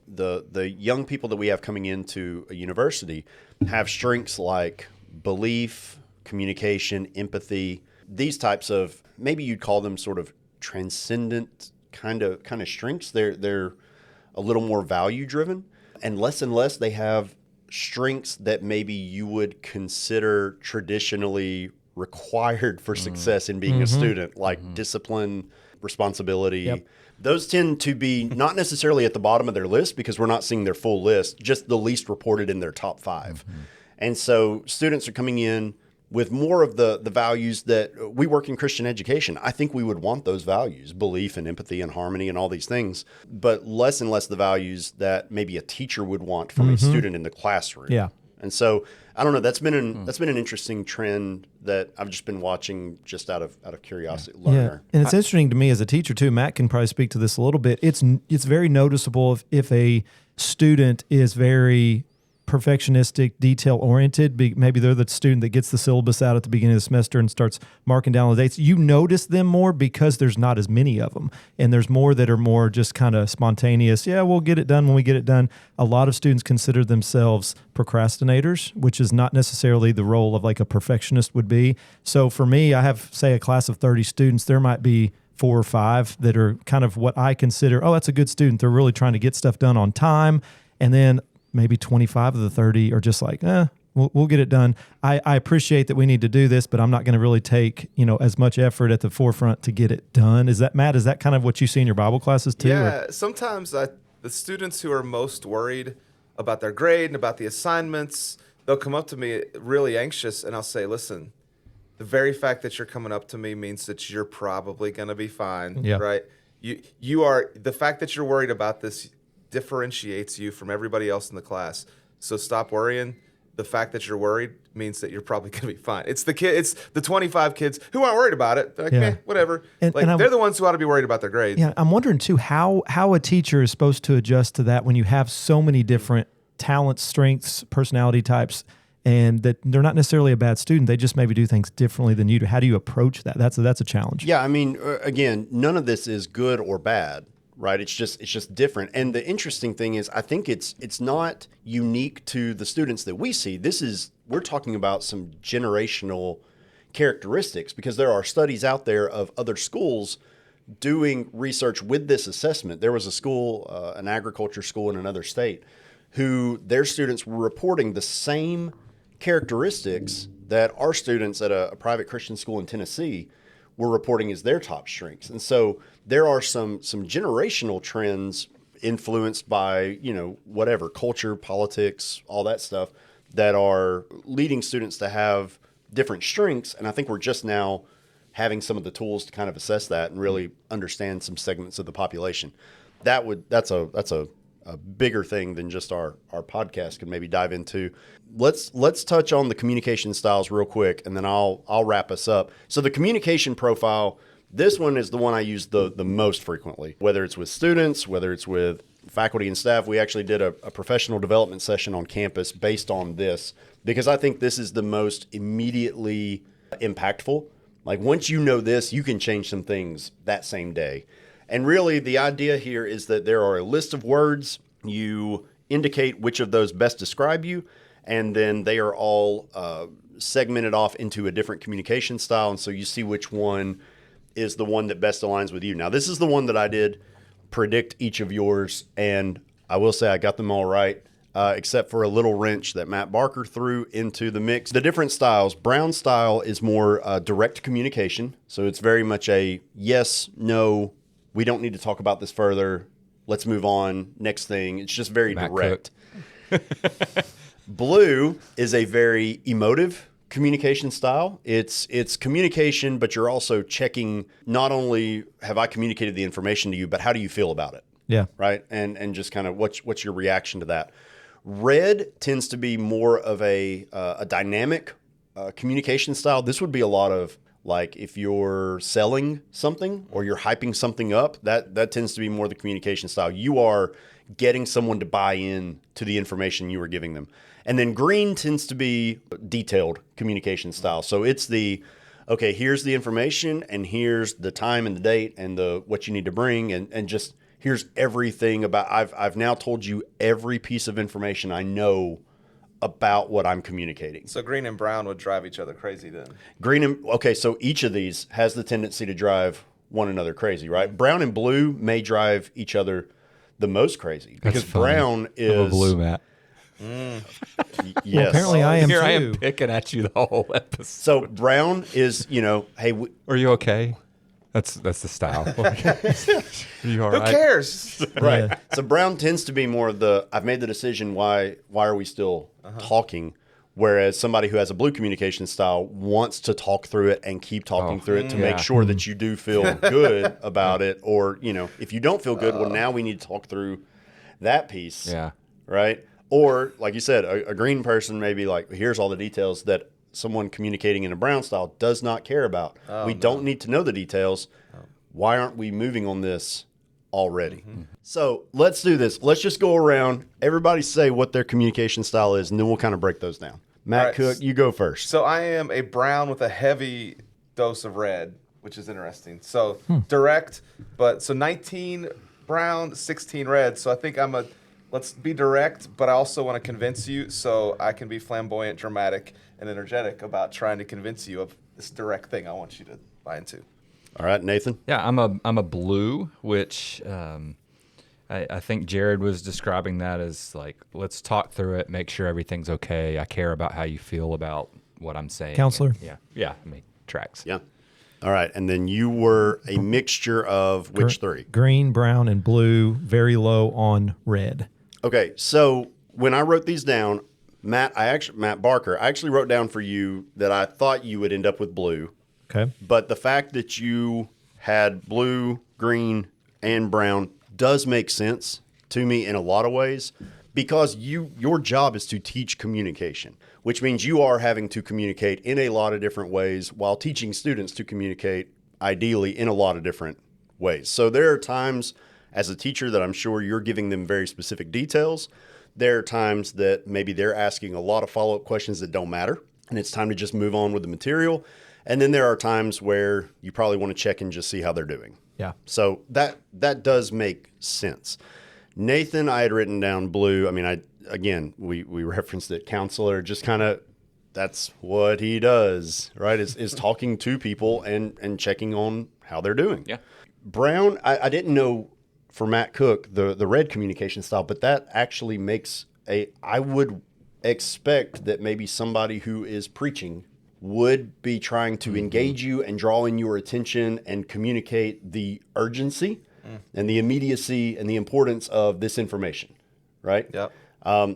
the young people that we have coming into a university have strengths like belief, communication, empathy, these types of, maybe you'd call them sort of transcendent kind of strengths. They're a little more value driven, and less they have strengths that maybe you would consider traditionally required for success in being a student, like discipline, responsibility. Yep. Those tend to be not necessarily at the bottom of their list because we're not seeing their full list, just the least reported in their top 5. And so students are coming in with more of the values that we work in Christian education. I think we would want those values, belief and empathy and harmony and all these things, but less and less the values that maybe a teacher would want from a student in the classroom. Yeah. And so I don't know. That's been an interesting trend that I've just been watching just out of curiosity. Learner. And it's interesting to me as a teacher too. Matt can probably speak to this a little bit. It's very noticeable if a student is very perfectionistic, detail-oriented. Maybe they're the student that gets the syllabus out at the beginning of the semester and starts marking down the dates. You notice them more because there's not as many of them. And there's more that are more just kind of spontaneous. Yeah, we'll get it done when we get it done. A lot of students consider themselves procrastinators, which is not necessarily the role of like a perfectionist would be. So for me, I have, say, a class of 30 students. There might be 4 or 5 that are kind of what I consider, oh, that's a good student. They're really trying to get stuff done on time. And then maybe 25 of the 30 are just like, we'll get it done. I appreciate that we need to do this, but I'm not going to really take, as much effort at the forefront to get it done. Is that, Matt, is that kind of what you see in your Bible classes too? Yeah, sometimes the students who are most worried about their grade and about the assignments, they'll come up to me really anxious, and I'll say, listen, the very fact that you're coming up to me means that you're probably going to be fine, right? You are, the fact that you're worried about this differentiates you from everybody else in the class. So stop worrying. The fact that you're worried means that you're probably going to be fine. It's the 25 kids who aren't worried about it. They're like, whatever. And they're the ones who ought to be worried about their grades. Yeah, I'm wondering too how a teacher is supposed to adjust to that when you have so many different talents, strengths, personality types, and that they're not necessarily a bad student. They just maybe do things differently than you do. How do you approach that? That's a challenge. Yeah, I mean, again, none of this is good or bad. Right, it's just different. And the interesting thing is, I think it's not unique to the students that we see. We're talking about some generational characteristics because there are studies out there of other schools doing research with this assessment. There was a school, an agriculture school in another state, who their students were reporting the same characteristics that our students at a private Christian school in Tennessee were reporting as their top strengths. And so there are some generational trends influenced by, whatever, culture, politics, all that stuff that are leading students to have different strengths. And I think we're just now having some of the tools to kind of assess that and really understand some segments of the population. That's a bigger thing than just our podcast could maybe dive into. Let's touch on the communication styles real quick, and then I'll wrap us up. So the communication profile, this one is the one I use the most frequently, whether it's with students, whether it's with faculty and staff. We actually did a professional development session on campus based on this because I think this is the most immediately impactful. Like once you know this, you can change some things that same day. And really, the idea here is that there are a list of words. You indicate which of those best describe you, and then they are all segmented off into a different communication style. And so you see which one is the one that best aligns with you. Now, this is the one that I did predict each of yours, and I will say I got them all right. except for a little wrench that Matt Barker threw into the mix. The different styles. Brown style is more direct communication. So it's very much a yes, no, we don't need to talk about this further. Let's move on. Next thing. It's just very Matt direct. Blue is a very emotive communication style. It's communication, but you're also checking not only have I communicated the information to you, but how do you feel about it? Yeah. Right. And just kind of what's your reaction to that? Red tends to be more of a dynamic communication style. This would be a lot of like if you're selling something or you're hyping something up, that tends to be more the communication style. You are getting someone to buy in to the information you are giving them. And then green tends to be detailed communication style. So it's okay, here's the information and here's the time and the date and what you need to bring and just here's everything about I've now told you every piece of information I know about what I'm communicating. So green and brown would drive each other crazy then. So each of these has the tendency to drive one another crazy, right? Brown and blue may drive each other the most crazy because brown is I'm a blue, Matt. Yes. Well, apparently I am Here too. I am picking at you the whole episode. So brown is, hey, Are you okay? That's the style. Are you all Who right? cares? right. Yeah. So brown tends to be more of I've made the decision. Why are we still talking? Whereas somebody who has a blue communication style wants to talk through it and keep talking through it to make sure that you do feel good about it. Or, if you don't feel good, well, now we need to talk through that piece. Yeah. Right. Or like you said, a green person may be like, here's all the details that someone communicating in a brown style does not care about. We don't need to know the details. Why aren't we moving on this already? So let's do this. Let's just go around. Everybody say what their communication style is, and then we'll kind of break those down. Matt All right. Cook, you go first. So I am a brown with a heavy dose of red, which is interesting. So direct, but so 19 brown, 16 red. So I think let's be direct, but I also want to convince you so I can be flamboyant, dramatic, and energetic about trying to convince you of this direct thing I want you to buy into. All right, Nathan. Yeah, I'm a blue, which I think Jared was describing that as like, let's talk through it, make sure everything's okay. I care about how you feel about what I'm saying. Counselor? Yeah, I mean, tracks. Yeah. All right, and then you were a mixture of which three? Green, brown, and blue, very low on red. Okay, so when I wrote these down, Matt Barker, I actually wrote down for you that I thought you would end up with blue. Okay. But the fact that you had blue, green, and brown does make sense to me in a lot of ways because your job is to teach communication, which means you are having to communicate in a lot of different ways while teaching students to communicate ideally in a lot of different ways. So there are times as a teacher that I'm sure you're giving them very specific details. There are times that maybe they're asking a lot of follow-up questions that don't matter, and it's time to just move on with the material. And then there are times where you probably want to check and just see how they're doing. Yeah. So that does make sense. Nathan, I had written down blue. I mean, we referenced it. Counselor, just kind of that's what he does, right? Is talking to people and checking on how they're doing. Yeah. Brown, I didn't know for Matt Cook the red communication style, but that actually makes I would expect that maybe somebody who is preaching would be trying to engage you and draw in your attention and communicate the urgency and the immediacy and the importance of this information, right? Yep.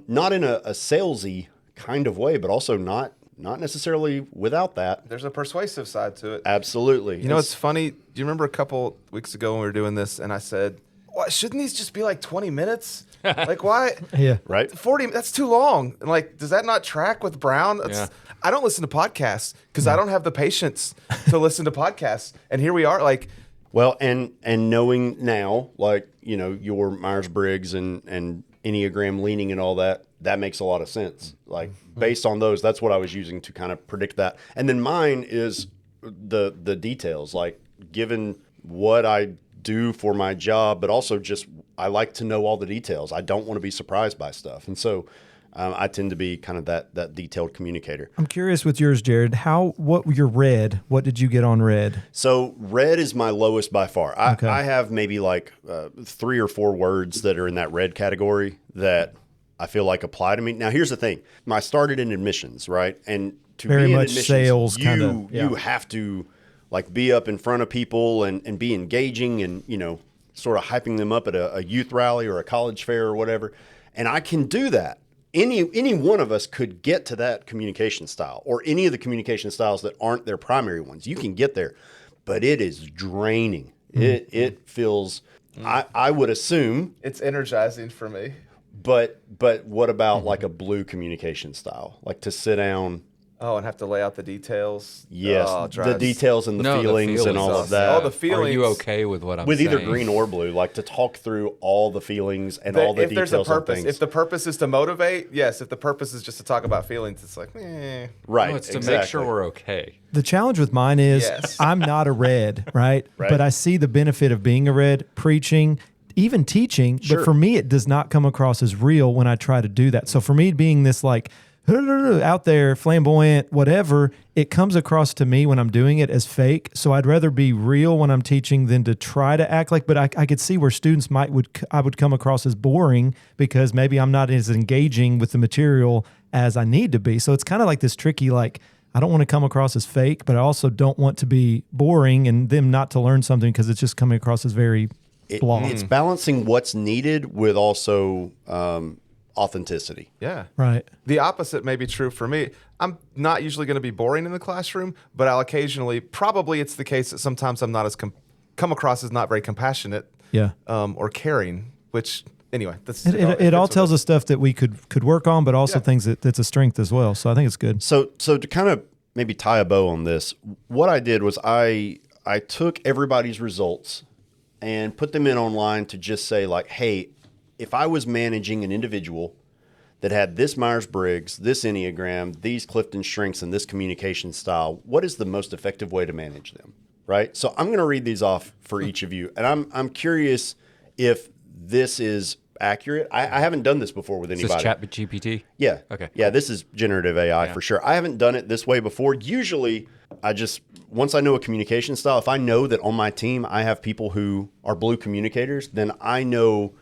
Not in a salesy kind of way, but also not necessarily without that. There's a persuasive side to it. Absolutely. You know, it's funny. Do you remember a couple weeks ago when we were doing this and I said, "What, shouldn't these just be like 20 minutes? Like, why? Yeah. right? 40, that's too long." And like, does that not track with Brown? Yeah. I don't listen to podcasts because I don't have the patience to listen to podcasts. And here we are, like, Well, and knowing now, like, your Myers-Briggs and Enneagram leaning and all that makes a lot of sense. Like, based on those, that's what I was using to kind of predict that. And then mine is the details, like, given what I do for my job, but also just I like to know all the details. I don't want to be surprised by stuff. And so I tend to be kind of that detailed communicator. I'm curious with yours, Jared. What your red? What did you get on red? So red is my lowest by far. Okay. I have maybe like 3 or 4 words that are in that red category that I feel like apply to me. Now, here's the thing. I started in admissions, right? And to Very be in much admissions, sales kinda, yeah. you have to like be up in front of people and be engaging and, sort of hyping them up at a youth rally or a college fair or whatever. And I can do that. Any one of us could get to that communication style, or any of the communication styles that aren't their primary ones. You can get there, but it is draining. It feels, I would assume. It's energizing for me. But what about like a blue communication style? Like to sit down. Oh, and have to lay out the details. Yes, Oh, the details and the No, the feelings and all feelings. of that. Oh, the feelings. Are you okay with what I'm with saying? either green or blue, like to talk through all the feelings and all the if details there's a purpose, and things. if the purpose is to motivate, yes. If the purpose is just to talk about feelings, it's like, Right, No, it's to exactly. make sure we're okay. The challenge with mine is Yes. I'm not a red, right? Right. But I see the benefit of being a red, preaching, even teaching. Sure. But for me, it does not come across as real when I try to do that. So for me, being this like out there, flamboyant, whatever, it comes across to me when I'm doing it as fake. So I'd rather be real when I'm teaching than to try to act like. But I could see where students I would come across as boring because maybe I'm not as engaging with the material as I need to be. So it's kind of like this tricky, like, I don't want to come across as fake, but I also don't want to be boring and them not to learn something because it's just coming across as very blah. It's balancing what's needed with also authenticity. yeah. Right. The opposite may be true for me. I'm not usually going to be boring in the classroom, but I'll occasionally, probably it's the case that sometimes I'm not as come across as not very compassionate, Yeah. or caring. Which anyway, that's It all tells us stuff that we could work on, but also Yeah. things that's a strength as well. So I think it's good. So to kind of maybe tie a bow on this, what I did was I took everybody's results and put them in online to just say like, hey, if I was managing an individual that had this Myers-Briggs, this Enneagram, these Clifton strengths, and this communication style, what is the most effective way to manage them? Right. So I'm going to read these off for each of you, and I'm curious if this is accurate. I haven't done this before with Is anybody. this ChatGPT? Yeah. Okay. Yeah, this is generative AI for sure. I haven't done it this way before. Usually, once I know a communication style, if I know that on my team I have people who are blue communicators, then I know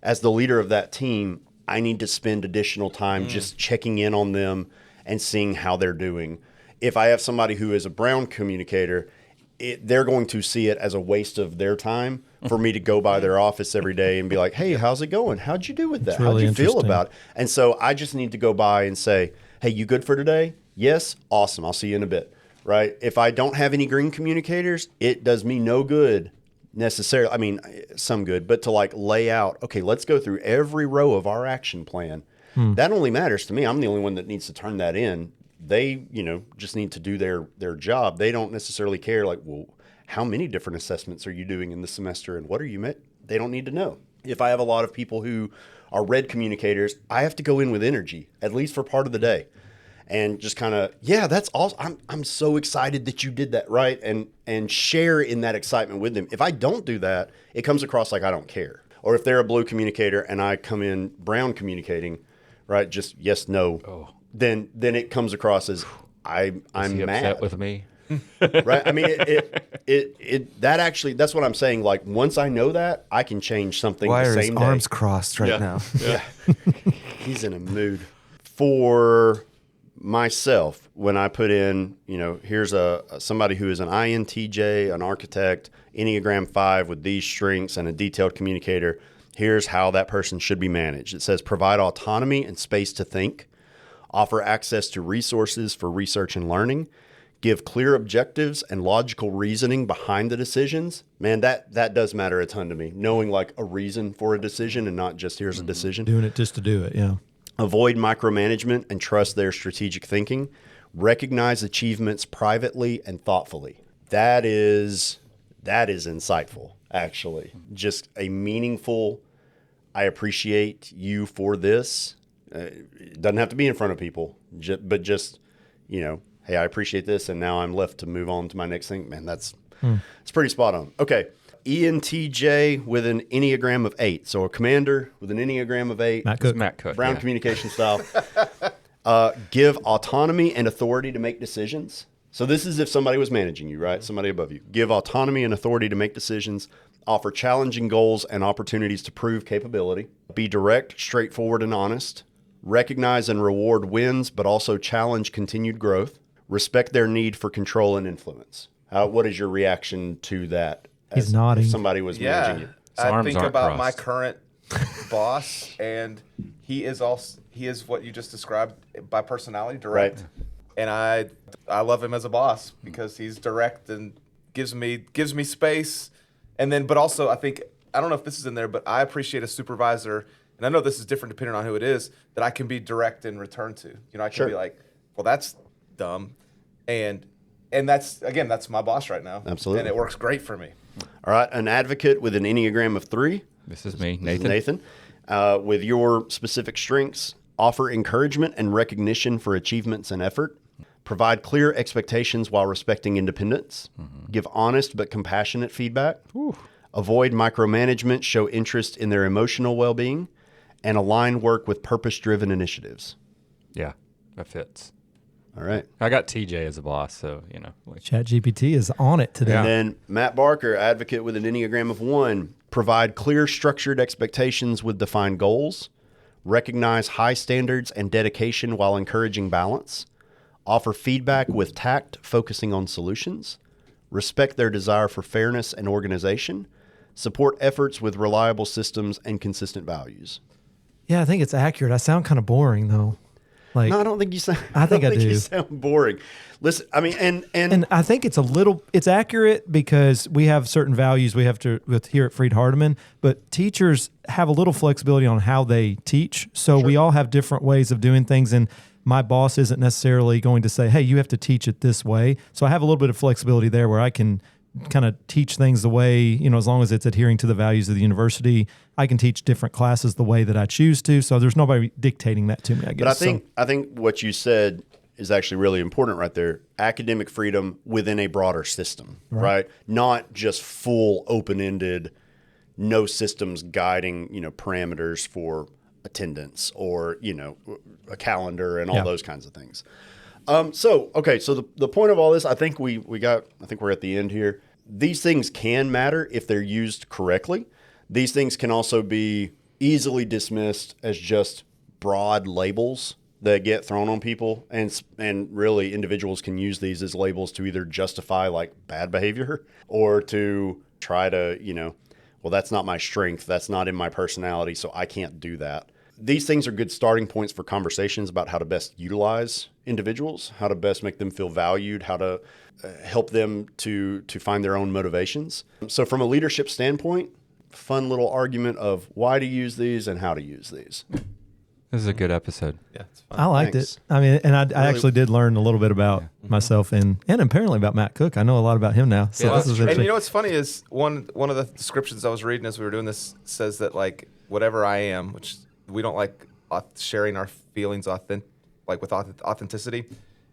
as the leader of that team, I need to spend additional time just checking in on them and seeing how they're doing. If I have somebody who is a brown communicator, they're going to see it as a waste of their time for me to go by their office every day and be like, hey, how's it going? How'd you do with that? really How'd you feel interesting. about it? And so I just need to go by and say, hey, you good for today? Yes? Awesome. I'll see you in a bit. Right? If I don't have any green communicators, it does me no good necessarily. I mean, some good, but to like lay out, okay, let's go through every row of our action plan. That only matters to me. I'm the only one that needs to turn that in. They, just need to do their job. They don't necessarily care like, well, how many different assessments are you doing in the semester and what are you They don't need to know. If I have a lot of people who are red communicators, I have to go in with energy, at least for part of the day. And just kind of, yeah, that's awesome. I'm so excited that you did that, right? And share in that excitement with them. If I don't do that, it comes across like I don't care. Or if they're a blue communicator and I come in brown communicating, right? Just yes, no. Then it comes across as I'm Is he mad upset with me? right? I mean, that actually, that's what I'm saying. Like once I know that, I can change something Why the are his same day. arms crossed right now? Yeah. He's in a mood. For myself, when I put in, here's somebody who is an INTJ, an architect, Enneagram 5 with these strengths and a detailed communicator, here's how that person should be managed. It says provide autonomy and space to think, offer access to resources for research and learning, give clear objectives and logical reasoning behind the decisions. Man, that does matter a ton to me. Knowing like a reason for a decision and not just here's a decision. Doing it just to do it. Yeah. Avoid micromanagement and trust their strategic thinking. Recognize achievements privately and thoughtfully. That is insightful, actually. Just a meaningful, I appreciate you for this. It doesn't have to be in front of people, but just, hey, I appreciate this, and now I'm left to move on to my next thing. Man, it's pretty spot on. Okay. ENTJ with an Enneagram of 8. So a commander with an Enneagram of 8. Matt Cook. Brown communication style. Give autonomy and authority to make decisions. So this is if somebody was managing you, right? Somebody above you. Give autonomy and authority to make decisions. Offer challenging goals and opportunities to prove capability. Be direct, straightforward, and honest. Recognize and reward wins, but also challenge continued growth. Respect their need for control and influence. What is your reaction to that? He's nodding. If somebody was managing you. arms I think aren't about my crossed. current boss, and he is what you just described by personality, direct. Right. And I love him as a boss because he's direct and gives me space. And then, but also I think, I don't know if this is in there, but I appreciate a supervisor, and I know this is different depending on who it is, that I can be direct in return to. You know, I can Sure. be like, well, that's dumb. And that's my boss right now. Absolutely. And it works great for me. All right. An advocate with an Enneagram of 3. This is me, This is Nathan. Nathan. With your specific strengths, offer encouragement and recognition for achievements and effort. Provide clear expectations while respecting independence. Give honest but compassionate feedback. Avoid micromanagement. Show interest in their emotional well-being. And align work with purpose-driven initiatives. Yeah, that fits. All right. I got TJ as a boss, so, you know. Like, ChatGPT is on it today. Yeah. And then Matt Barker, advocate with an Enneagram of 1. Provide clear, structured expectations with defined goals. Recognize high standards and dedication while encouraging balance. Offer feedback with tact, focusing on solutions. Respect their desire for fairness and organization. Support efforts with reliable systems and consistent values. Yeah, I think it's accurate. I sound kind of boring though. Like, No, I don't think you sound. I think I do. You sound boring. Listen, I mean, and I think it's accurate because we have certain values we have to with here at Freed Hardeman, but teachers have a little flexibility on how they teach. So we all have different ways of doing things, and my boss isn't necessarily going to say, hey, you have to teach it this way. So I have a little bit of flexibility there where I can kind of teach things the way, you know, as long as it's adhering to the values of the university, I can teach different classes the way that I choose to. So there's nobody dictating that to me, I guess. But I think what you said is actually really important right there. Academic freedom within a broader system, right? Not just full open-ended, no systems guiding, you know, parameters for attendance or, you know, a calendar and all those kinds of things. So the point of all this, I think we're at the end here. These things can matter if they're used correctly. These things can also be easily dismissed as just broad labels that get thrown on people, and really individuals can use these as labels to either justify like bad behavior or to try to, you know, well, that's not my strength, that's not in my personality, so I can't do that. These things are good starting points for conversations about how to best utilize individuals, how to best make them feel valued, how to help them to find their own motivations. So from a leadership standpoint, fun little argument of why to use these and how to use these. this is a good episode. Yeah, it's fun. I liked Thanks. it. I mean, and I actually did learn a little bit about myself and apparently about Matt Cook. I know a lot about him now. So Yeah, this that's is true. And interesting. you know what's funny is one of the descriptions I was reading as we were doing this says that like whatever I am, which we don't like sharing our feelings with authenticity,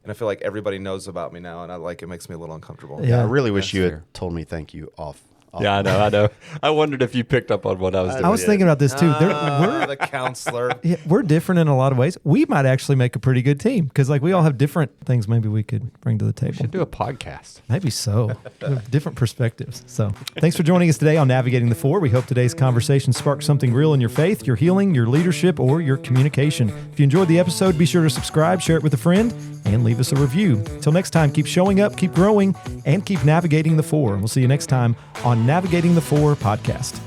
and I feel like everybody knows about me now, and it makes me a little uncomfortable. Yeah. I really wish That's you fair. had told me thank you off. Yeah, I know. I wondered if you picked up on what I was doing. I was thinking about this too. We're The counselor. Yeah, we're different in a lot of ways. We might actually make a pretty good team because, like, we all have different things maybe we could bring to the table. We should do a podcast. Maybe so. We have different perspectives. So, thanks for joining us today on Navigating the Four. We hope today's conversation sparked something real in your faith, your healing, your leadership, or your communication. If you enjoyed the episode, be sure to subscribe, share it with a friend, and leave us a review. Until next time, keep showing up, keep growing, and keep navigating the four. We'll see you next time on Navigating the Four podcast.